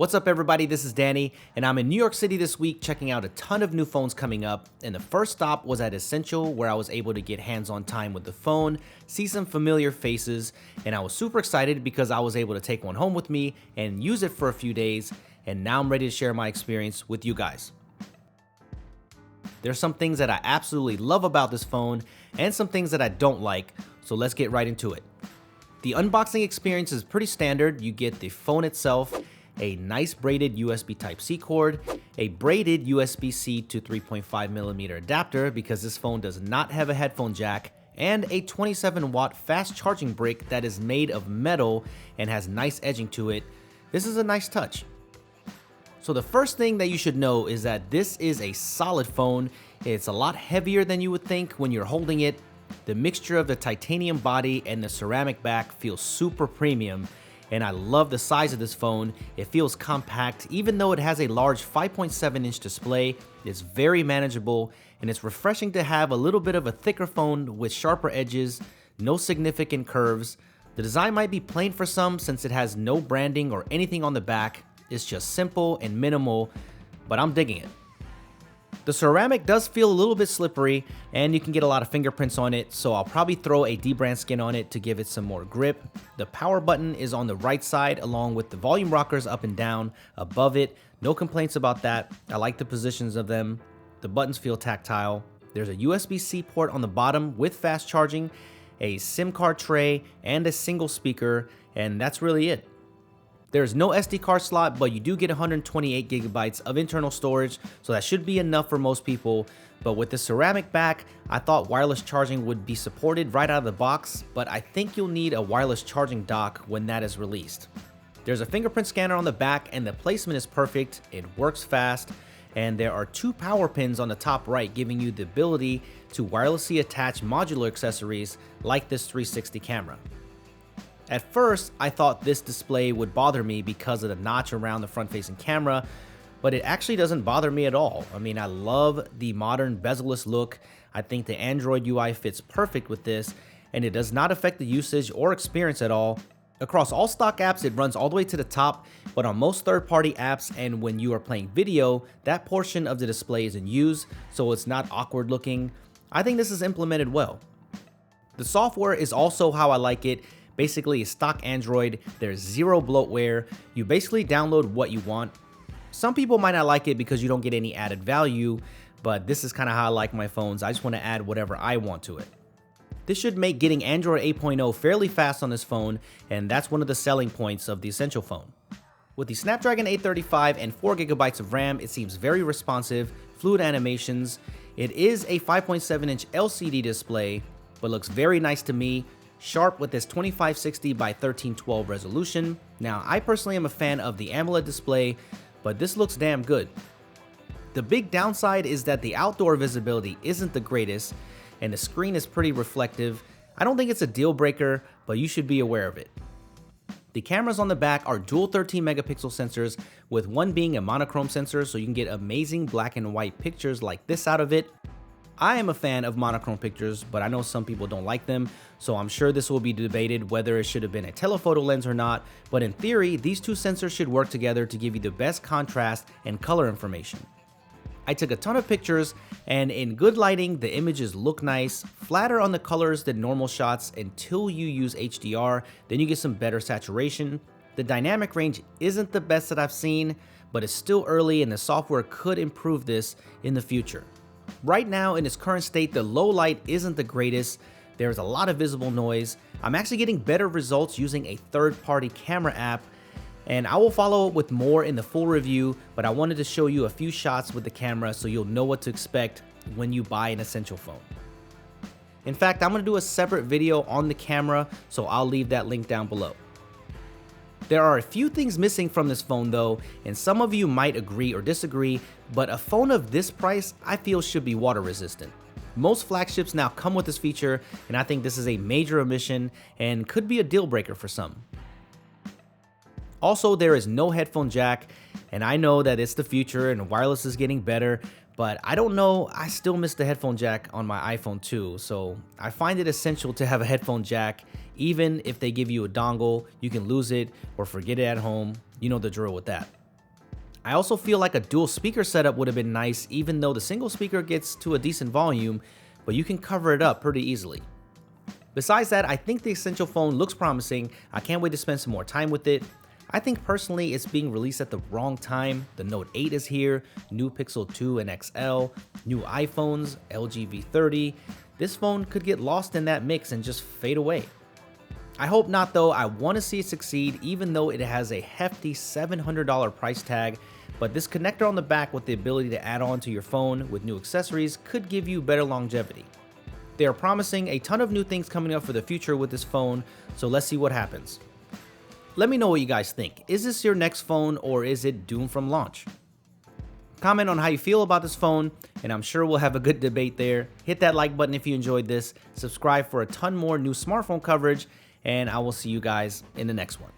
What's up everybody, this is Danny, and I'm in New York City this week checking out a ton of new phones coming up, and the first stop was at Essential where I was able to get hands-on time with the phone, see some familiar faces, and I was super excited because I was able to take one home with me and use it for a few days, and now I'm ready to share my experience with you guys. There's some things that I absolutely love about this phone, and some things that I don't like, so let's get right into it. The unboxing experience is pretty standard. You get the phone itself, a nice braided USB Type-C cord, a braided USB-C to 3.5mm adapter because this phone does not have a headphone jack, and a 27-watt fast charging brick that is made of metal and has nice edging to it. This is a nice touch. So the first thing that you should know is that this is a solid phone. It's a lot heavier than you would think when you're holding it. The mixture of the titanium body and the ceramic back feels super premium. And I love the size of this phone. It feels compact, even though it has a large 5.7-inch display. It's very manageable, and it's refreshing to have a little bit of a thicker phone with sharper edges, no significant curves. The design might be plain for some since it has no branding or anything on the back. It's just simple and minimal, but I'm digging it. The ceramic does feel a little bit slippery, and you can get a lot of fingerprints on it, so I'll probably throw a dbrand skin on it to give it some more grip. The power button is on the right side along with the volume rockers up and down above it. No complaints about that. I like the positions of them. The buttons feel tactile. There's a USB-C port on the bottom with fast charging, a SIM card tray, and a single speaker, and that's really it. There's no SD card slot, but you do get 128 gigabytes of internal storage, so that should be enough for most people. But with the ceramic back, I thought wireless charging would be supported right out of the box, but I think you'll need a wireless charging dock when that is released. There's a fingerprint scanner on the back, and the placement is perfect. It works fast, and there are two power pins on the top right, giving you the ability to wirelessly attach modular accessories like this 360 camera. At first, I thought this display would bother me because of the notch around the front-facing camera, but it actually doesn't bother me at all. I mean, I love the modern bezel-less look. I think the Android UI fits perfect with this, and it does not affect the usage or experience at all. Across all stock apps, it runs all the way to the top, but on most third-party apps and when you are playing video, that portion of the display is in use, so it's not awkward looking. I think this is implemented well. The software is also how I like it. Basically, it's stock Android, there's zero bloatware, you basically download what you want. Some people might not like it because you don't get any added value, but this is kind of how I like my phones. I just want to add whatever I want to it. This should make getting Android 8.0 fairly fast on this phone, and that's one of the selling points of the Essential phone. With the Snapdragon 835 and 4GB of RAM, it seems very responsive, fluid animations. It is a 5.7-inch LCD display, but looks very nice to me. Sharp with this 2560 by 1312 resolution. Now, I personally am a fan of the AMOLED display, but this looks damn good. The big downside is that the outdoor visibility isn't the greatest, and the screen is pretty reflective. I don't think it's a deal breaker, but you should be aware of it. The cameras on the back are dual 13 megapixel sensors, with one being a monochrome sensor, so you can get amazing black and white pictures like this out of it. I am a fan of monochrome pictures, but I know some people don't like them, so I'm sure this will be debated whether it should have been a telephoto lens or not, but in theory, these two sensors should work together to give you the best contrast and color information. I took a ton of pictures, and in good lighting, the images look nice, flatter on the colors than normal shots until you use HDR, then you get some better saturation. The dynamic range isn't the best that I've seen, but it's still early and the software could improve this in the future. Right now, in its current state, the low light isn't the greatest. There's a lot of visible noise. I'm actually getting better results using a third-party camera app, and I will follow up with more in the full review, but I wanted to show you a few shots with the camera so you'll know what to expect when you buy an Essential phone. In fact, I'm going to do a separate video on the camera, so I'll leave that link down below. There are a few things missing from this phone though, and some of you might agree or disagree, but a phone of this price I feel should be water resistant. Most flagships now come with this feature, and I think this is a major omission and could be a deal breaker for some. Also, there is no headphone jack, and I know that it's the future and wireless is getting better, but I don't know, I still miss the headphone jack on my iPhone too, so I find it essential to have a headphone jack. Even if they give you a dongle, you can lose it or forget it at home. You know the drill with that. I also feel like a dual speaker setup would have been nice, even though the single speaker gets to a decent volume, but you can cover it up pretty easily. Besides that, I think the Essential phone looks promising. I can't wait to spend some more time with it. I think personally it's being released at the wrong time. The Note 8 is here, new Pixel 2 and XL, new iPhones, LG V30. This phone could get lost in that mix and just fade away. I hope not though. I want to see it succeed, even though it has a hefty $700 price tag, but this connector on the back with the ability to add on to your phone with new accessories could give you better longevity. They are promising a ton of new things coming up for the future with this phone, so let's see what happens. Let me know what you guys think. Is this your next phone or is it doomed from launch? Comment on how you feel about this phone, and I'm sure we'll have a good debate there. Hit that like button if you enjoyed this, subscribe for a ton more new smartphone coverage, and I will see you guys in the next one.